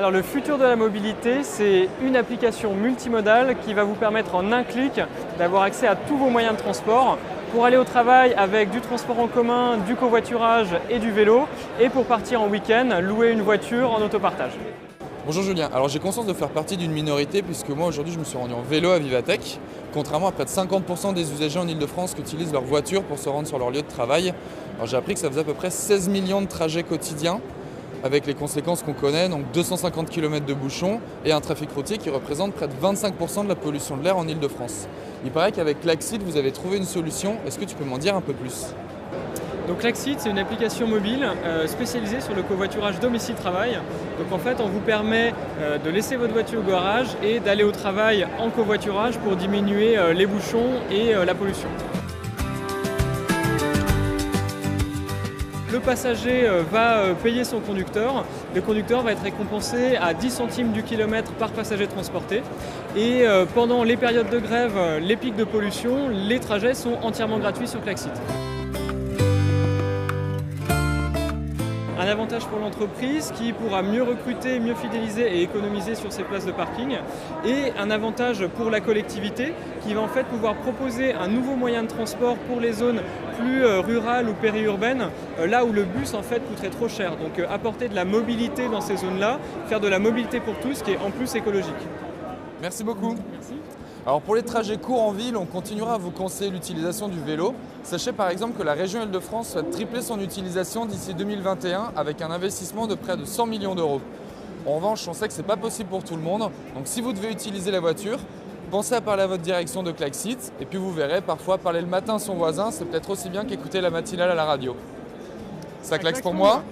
Alors le futur de la mobilité, c'est une application multimodale qui va vous permettre en un clic d'avoir accès à tous vos moyens de transport pour aller au travail avec du transport en commun, du covoiturage et du vélo, et pour partir en week-end, louer une voiture en autopartage. Bonjour Julien, alors j'ai conscience de faire partie d'une minorité puisque moi aujourd'hui je me suis rendu en vélo à Vivatech, contrairement à près de 50% des usagers en Ile-de-France qui utilisent leur voiture pour se rendre sur leur lieu de travail. Alors j'ai appris que ça faisait à peu près 16 millions de trajets quotidiens avec les conséquences qu'on connaît, donc 250 km de bouchons et un trafic routier qui représente près de 25% de la pollution de l'air en Ile-de-France. Il paraît qu'avec Klaxit vous avez trouvé une solution, est-ce que tu peux m'en dire un peu plus ? Donc Klaxit, c'est une application mobile spécialisée sur le covoiturage domicile-travail. Donc en fait, on vous permet de laisser votre voiture au garage et d'aller au travail en covoiturage pour diminuer les bouchons et la pollution. Le passager va payer son conducteur. Le conducteur va être récompensé à 10 centimes du kilomètre par passager transporté. Et pendant les périodes de grève, les pics de pollution, les trajets sont entièrement gratuits sur Klaxit. Un avantage pour l'entreprise qui pourra mieux recruter, mieux fidéliser et économiser sur ses places de parking. Et un avantage pour la collectivité qui va en fait pouvoir proposer un nouveau moyen de transport pour les zones plus rurales ou périurbaines, là où le bus en fait coûterait trop cher. Donc apporter de la mobilité dans ces zones-là, faire de la mobilité pour tous qui est en plus écologique. Merci beaucoup. Merci. Alors pour les trajets courts en ville, on continuera à vous conseiller l'utilisation du vélo. Sachez par exemple que la région Île-de-France souhaite tripler son utilisation d'ici 2021 avec un investissement de près de 100 millions d'euros. En revanche, on sait que ce n'est pas possible pour tout le monde. Donc si vous devez utiliser la voiture, pensez à parler à votre direction de Klaxit et puis vous verrez, parfois parler le matin à son voisin, c'est peut-être aussi bien qu'écouter la matinale à la radio. Ça klaxe pour moi.